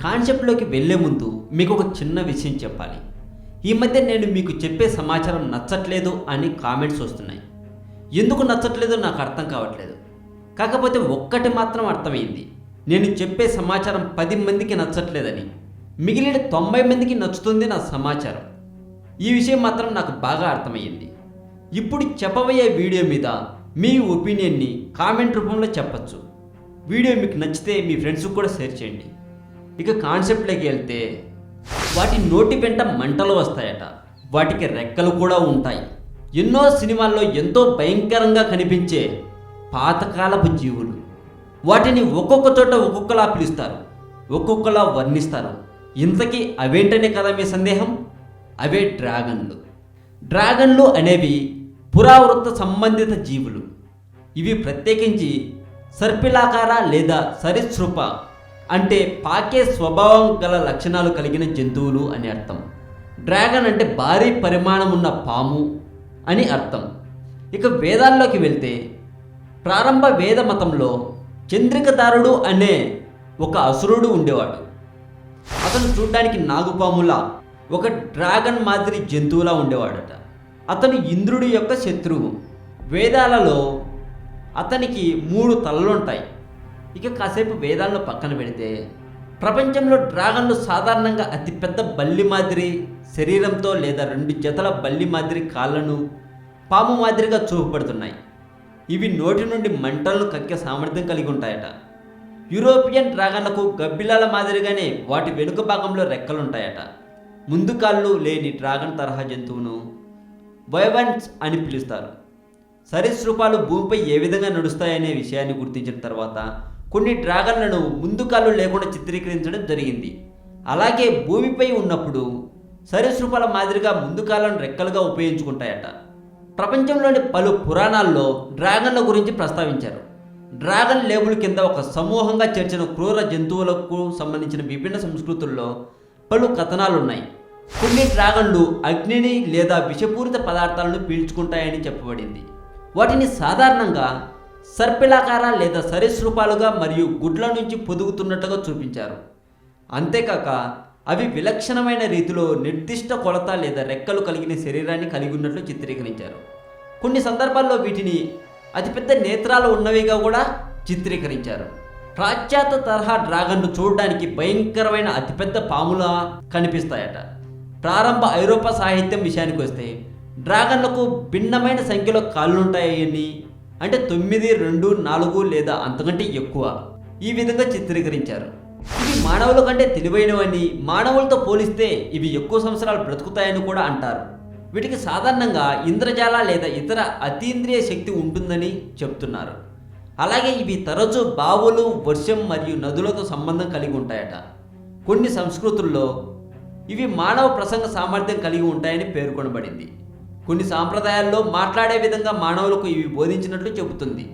కాన్సెప్ట్లోకి వెళ్ళే ముందు మీకు ఒక చిన్న విషయం చెప్పాలి. ఈ మధ్య నేను మీకు చెప్పే సమాచారం నచ్చట్లేదు అని కామెంట్స్ వస్తున్నాయి. ఎందుకు నచ్చట్లేదో నాకు అర్థం కావట్లేదు. కాకపోతే ఒక్కటి మాత్రం అర్థమైంది, నేను చెప్పే సమాచారం 10 మందికి నచ్చట్లేదని. మిగిలిన 90 మందికి నచ్చుతుంది నా సమాచారం. ఈ విషయం మాత్రం నాకు బాగా అర్థమైంది. ఇప్పుడు చెప్పబోయే వీడియో మీద మీ ఒపీనియన్ని కామెంట్ రూపంలో చెప్పచ్చు. వీడియో మీకు నచ్చితే మీ ఫ్రెండ్స్కి కూడా షేర్ చేయండి. ఇక కాన్సెప్ట్లోకి వెళ్తే, వాటి నోటి వెంట మంటలు వస్తాయట, వాటికి రెక్కలు కూడా ఉంటాయి. ఎన్నో సినిమాల్లో ఎంతో భయంకరంగా కనిపించే పాతకాలపు జీవులు. వాటిని ఒక్కొక్క చోట ఒక్కొక్కలా పిలుస్తారు, ఒక్కొక్కలా వర్ణిస్తారు. ఇంతకీ అవేంటనే కదా మీ సందేహం? అవే డ్రాగన్లు. డ్రాగన్లు అనేవి పురావృత్త సంబంధిత జీవులు. ఇవి ప్రత్యేకించి సర్పిలాకార లేదా సరీసృప అంటే పాకే స్వభావం గల లక్షణాలు కలిగిన జంతువులు అని అర్థం. డ్రాగన్ అంటే భారీ పరిమాణం ఉన్న పాము అని అర్థం. ఇక వేదాల్లోకి వెళ్తే, ప్రారంభ వేద మతంలో చంద్రికదారుడు అనే ఒక అసురుడు ఉండేవాడు. అతను చూడ్డానికి నాగుపాములా, ఒక డ్రాగన్ మాదిరి జంతువులా ఉండేవాడట. అతను ఇంద్రుడి యొక్క శత్రువు. వేదాలలో అతనికి 3 తలలుంటాయి. ఇక కాసేపు వేదాలను పక్కన పెడితే, ప్రపంచంలో డ్రాగన్లు సాధారణంగా అతిపెద్ద బల్లి మాదిరి శరీరంతో లేదా 2 జతల బల్లి మాదిరి కాళ్ళను పాము మాదిరిగా చూపబడుతున్నాయి. ఇవి నోటి నుండి మంటలను కక్కే సామర్థ్యం కలిగి ఉంటాయట. యూరోపియన్ డ్రాగన్లకు గబ్బిలాల మాదిరిగానే వాటి వెనుక భాగంలో రెక్కలుంటాయట. ముందు కాళ్ళు లేని డ్రాగన్ తరహా జంతువును వైవన్స్ అని పిలుస్తారు. సరీసృపాలు భూమిపై ఏ విధంగా నడుస్తాయనే విషయాన్ని గుర్తించిన తర్వాత కొన్ని డ్రాగన్లను ముందు కాళ్ళు లేకుండా చిత్రీకరించడం జరిగింది. అలాగే భూమిపై ఉన్నప్పుడు సరీసృపాల మాదిరిగా ముందు కాళ్ళను రెక్కలుగా ఉపయోగించుకుంటాయట. ప్రపంచంలోని పలు పురాణాల్లో డ్రాగన్ల గురించి ప్రస్తావించారు. డ్రాగన్ లేబుల్ కింద ఒక సమూహంగా చేర్చిన క్రూర జంతువులకు సంబంధించిన విభిన్న సంస్కృతుల్లో పలు కథనాలు ఉన్నాయి. కొన్ని డ్రాగన్లు అగ్నిని లేదా విషపూరిత పదార్థాలను పీల్చుకుంటాయని చెప్పబడింది. వాటిని సాధారణంగా సర్పిలాకార లేదా సరీసృపాలుగా మరియు గుడ్ల నుంచి పొదుగుతున్నట్టుగా చూపించారు. అంతేకాక అవి విలక్షణమైన రీతిలో నిర్దిష్ట కొలత లేదా రెక్కలు కలిగిన శరీరాన్ని కలిగి ఉన్నట్లు చిత్రీకరించారు. కొన్ని సందర్భాల్లో వీటిని అతిపెద్ద నేత్రాలు ఉన్నవిగా కూడా చిత్రీకరించారు. పాశ్చాత్య తరహా డ్రాగన్లు చూడడానికి భయంకరమైన అతిపెద్ద పాములా కనిపిస్తాయట. ప్రారంభ ఐరోపా సాహిత్యం విషయానికి వస్తే, డ్రాగన్లకు భిన్నమైన సంఖ్యలో కాళ్ళుంటాయని, అంటే 9, 2, 4 లేదా అంతకంటే ఎక్కువ ఈ విధంగా చిత్రీకరించారు. ఇవి మానవుల కంటే తెలివైనవని, మానవులతో పోలిస్తే ఇవి ఎక్కువ సంవత్సరాలు బ్రతుకుతాయని కూడా అంటారు. వీటికి సాధారణంగా ఇంద్రజాల లేదా ఇతర అతీంద్రియ శక్తి ఉంటుందని చెప్తున్నారు. అలాగే ఇవి తరచూ బావులు, వర్షం మరియు నదులతో సంబంధం కలిగి ఉంటాయట. కొన్ని సంస్కృతుల్లో ఇవి మానవ ప్రసంగ సామర్థ్యం కలిగి ఉంటాయని పేర్కొనబడింది. కొన్ని సాంప్రదాయాల్లో మాట్లాడే విధంగా మానవులకు ఇవి బోధించినట్లు చెబుతుంది.